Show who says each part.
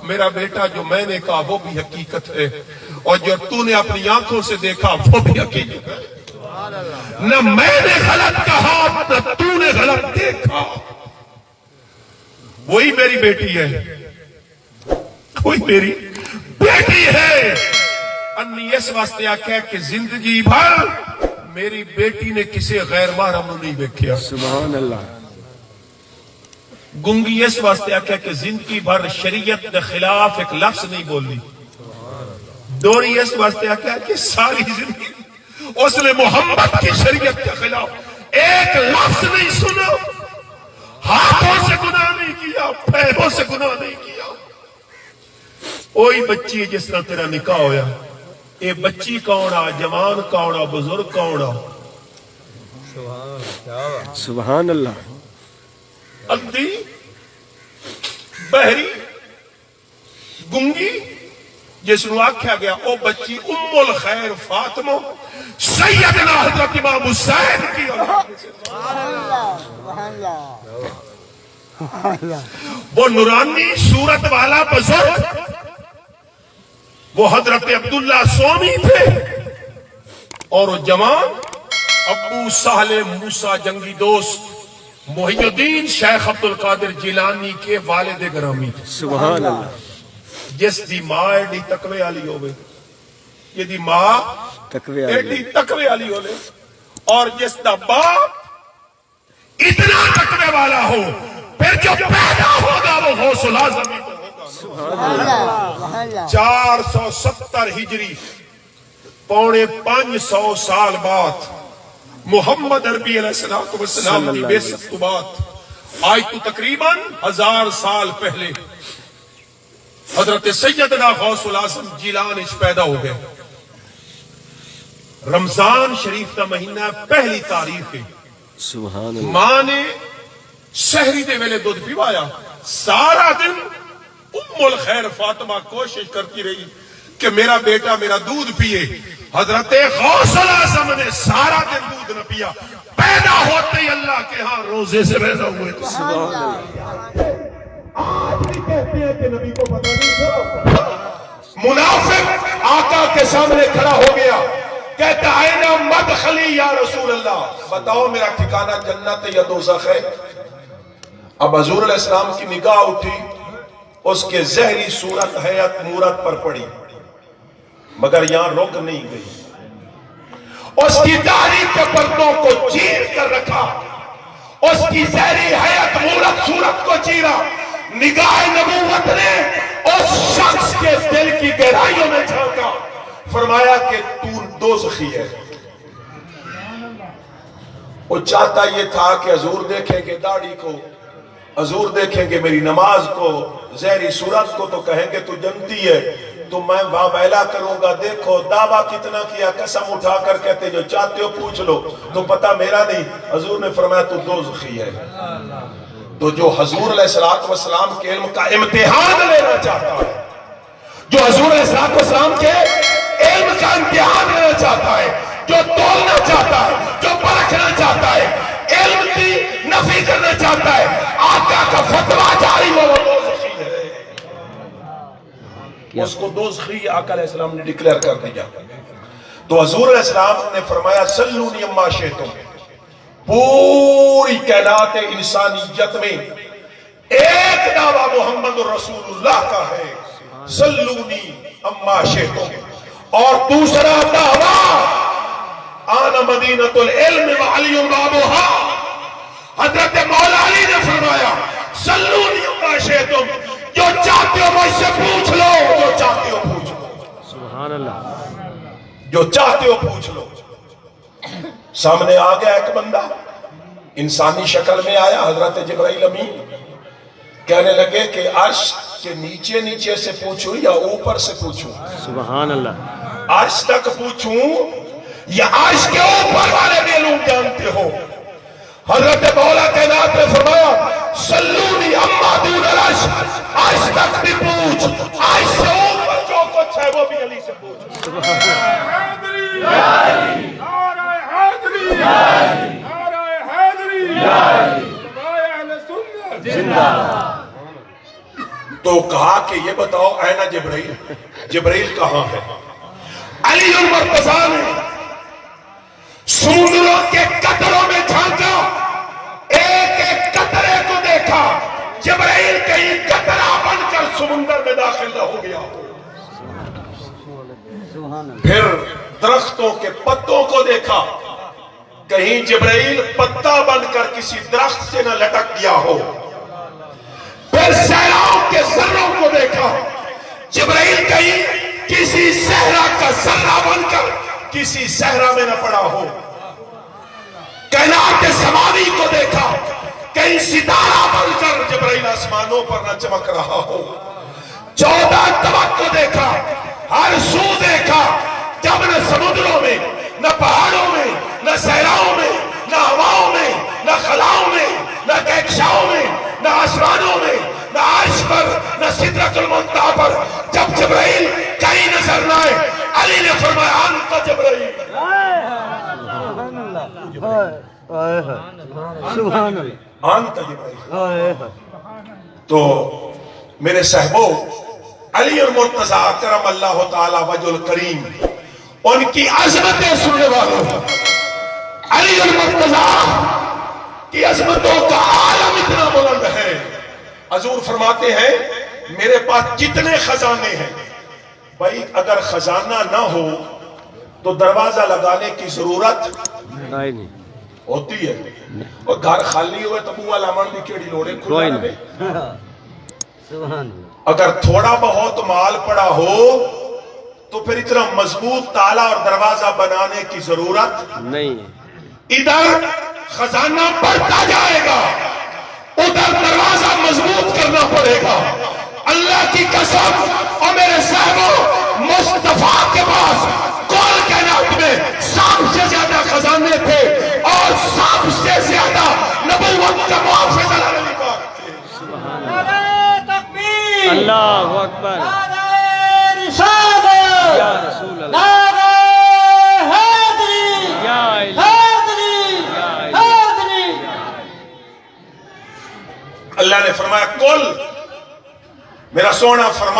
Speaker 1: میرا بیٹا جو میں نے کہا وہ بھی حقیقت ہے، اور جو تو نے اپنی آنکھوں سے دیکھا وہ بھی حقیقت ہے۔ نہ میں نے غلط کہا نہ تو نے غلط دیکھا، وہی میری بیٹی ہے، وہی میری بیٹی ہے۔ انی اس واسطے آکھا کہ زندگی بھر میری بیٹی نے کسی غیر محرم نہیں دیکھا۔
Speaker 2: سبحان اللہ۔
Speaker 1: گنگی اس واسطے آکھا کہ زندگی بھر شریعت کے خلاف ایک لفظ نہیں بولی۔ دوری اس واسطے آکھا کہ ساری زندگی اس نے محمد کی شریعت کے خلاف ایک لفظ نہیں سنا، ہاتھوں سے گناہ نہیں کیا، پیروں سے گناہ نہیں کیا۔ وہی بچی جس طرح تیرا نکاح ہویا، اے بچی کون آ، جوان کون آ، بزرگ کون آ؟
Speaker 2: سبحان اللہ۔
Speaker 1: اندھی، بہری، گنگی، جس نو آکھیا گیا او بچی ام الخیر فاطمہ سیدنا حضرت امام حسین کی وہ نورانی صورت والا بزرگ، وہ حضرت عبداللہ سومی تھے، اور وہ جوان ابو سہل موسیٰ جنگی دوست محی الدین شیخ عبد القادر جیلانی کے والد گرامی تھے۔
Speaker 2: سبحان اللہ۔
Speaker 1: جس دی ماں ایڈی تقوی والی ہوئے، یہ دی ماں
Speaker 2: تقوی
Speaker 1: ایڈی تقوی والی ہوئے، اور جس دا باپ اتنا تقوی والا ہو، پھر جو پیدا ہوگا وہ غوث العظم ہوگا۔ 470 ہجری، 450 سال بعد محمد عربی علیہ السلام کی بعثت کے بعد آج تو تقریباً 1000 سال پہلے حضرت سیدنا غوث العظم جیلانی پیدا ہو گئے۔ رمضان شریف کا مہینہ پہلی تاریخ ہے۔
Speaker 2: سبحان اللہ۔
Speaker 1: ماں نے سحری دے ویلے دودھ پیوایا، سارا دن ام الخیر فاطمہ کوشش کرتی رہی کہ میرا بیٹا میرا دودھ پیے۔ حضرت غوث العظم نے سارا دن دودھ نہ پیا، پیدا ہوتے ہی اللہ کے ہاں روزے سے پیدا ہوئے۔
Speaker 2: سبحان اللہ۔
Speaker 1: آج بھی کہتے ہیں کہ نبی کو پتہ نہیں تھا۔ منافق آقا کے سامنے کھڑا ہو گیا، کہتا اینا مدخلی یا رسول اللہ، بتاؤ میرا ٹھکانہ جنت یا دوزخ ہے؟ اب حضور علیہ السلام کی نگاہ اٹھی، اس کے زہری صورت حیات مورت پر پڑی، مگر یہاں رک نہیں گئی۔ اس کی داڑھی کے پردوں کو چیر کر رکھا، اس کی زہری حیات مورت صورت کو چیرا۔ نگاہ نبوت نے اس شخص کے دل کی گہرائیوں میں جھانکا، فرمایا کہ تو دوزخی ہے۔ وہ چاہتا یہ تھا کہ حضور دیکھیں گے داڑھی کو، حضور دیکھیں گے میری نماز کو، زہری صورت کو، تو کہیں گے تو جنتی ہے، تو میں واویلا کروں گا۔ دیکھو دعویٰ کتنا کیا، قسم اٹھا کر کہتے جو چاہتے ہو پوچھ لو، تو پتہ میرا نہیں۔ حضور نے فرمایا تو دوزخی ہے۔ تو جو حضور علیہ السلام کے علم کا امتحان لینا چاہتا ہے، جو حضور علیہ السلام کے علم کا امتحان لینا چاہتا ہے، جو تولنا چاہتا ہے، جو پرکھنا چاہتا ہے، علم کی نفی کرنا چاہتا ہے، آقا کا فتویٰ جاری ہو وہ دوزخی ہے۔ اس کو دوزخی آقا علیہ السلام نے ڈکلیئر کر دیا۔ تو حضور علیہ السلام نے فرمایا سلونی اما شئتم، پوری کائنات انسانیت میں ایک دعویٰ محمد رسول اللہ کا ہے، سلونی اما شئتم، اور دوسرا دعویٰ آنا مدینۃ العلم وعلی بابھا۔ حضرت مولا علی نے فرمایا سلونی اما شئتم، جو چاہتے ہو مجھ سے پوچھ لو، جو چاہتے ہو پوچھ لو۔
Speaker 2: سبحان اللہ۔
Speaker 1: جو چاہتے ہو پوچھ لو۔ سامنے آ گیا ایک بندہ، انسانی شکل میں آیا، حضرت جبرائیل امین، کہنے لگے کہ عرش کے نیچے نیچے سے پوچھوں یا اوپر سے پوچھوں؟
Speaker 2: سبحان اللہ۔
Speaker 1: عرش تک پوچھوں یا عرش کے اوپر والے بھی علوم جانتے ہو؟ حضرت مولا کائنات نے فرمایا سلونی اما دون العرش، عرش تک بھی پوچھ، عرش سے اوپر جو کچھ ہے وہ بھی علی سے پوچھ۔ تو کہا کہ یہ بتاؤ اینا جبرائیل، جبرائیل کہاں ہے؟ علی المرتضی نے سمندروں کے قطروں میں جھانکا، ایک ایک قطرے کو دیکھا، جبرائیل کہیں قطرہ بن کر سمندر میں داخل نہ ہو گیا۔ پھر درختوں کے پتوں کو دیکھا، کہیں جبرائیل پتا بن کر کسی درخت سے نہ لٹک گیا ہو۔ پھر صحراؤں کے ذروں کو دیکھا، جبرائیل کہیں کسی صحرا کا ذرہ بن کر کسی صحرا میں نہ پڑا ہو۔ کائنات سماوی کو دیکھا، کہیں ستارہ بن کر جبرائیل آسمانوں پر نہ چمک رہا ہو۔ 14 طبق کو دیکھا، ہر سو دیکھا، جب نہ سمندروں میں، نہ پہاڑوں میں، نہ صحراؤں میں، نہ ہواؤں میں، نہ خلاؤں میں، نہ کہکشاؤں میں، نہ آسمانوں میں، نہ عرش پر، نہ سدرۃ المنتہی پر، جب جبرائیل کہیں نظر نہ آئے، علی نے فرمایا انت جبرائیل، انت جبرائیل۔ تو میرے صحبوں، علی المرتضی کرم اللہ تعالی وجہ الکریم، ان کی عظمتیں سننے والوں، علی المرتضی کی عظمتوں کا عالم اتنا بلند ہے۔ حضور فرماتے ہیں میرے پاس جتنے خزانے ہیں، بھائی اگر خزانہ نہ ہو تو دروازہ لگانے کی ضرورت
Speaker 2: نہیں
Speaker 1: ہوتی ہے، اور گھر خالی ہوئے تو بوا لامن بھی کیڑی لوڑے کھلا رہے۔ اگر تھوڑا بہت مال پڑا ہو تو پھر اتنا مضبوط تالا اور دروازہ بنانے کی ضرورت
Speaker 2: نہیں۔
Speaker 1: ادھر خزانہ بڑھتا جائے گا، ادھر دروازہ مضبوط کرنا پڑے گا۔ اللہ کی قسم، اور میرے صاحبوں، مصطفیٰ کے پاس کل کائنات میں سب سے زیادہ خزانے تھے، اور سب سے زیادہ نبوت کا محافظ علی پاک تھے۔
Speaker 2: اللہ اکبر، یا رسول اللہ، یا الہی،
Speaker 1: اللہ نے فرمایا کل، میرا سونا فرما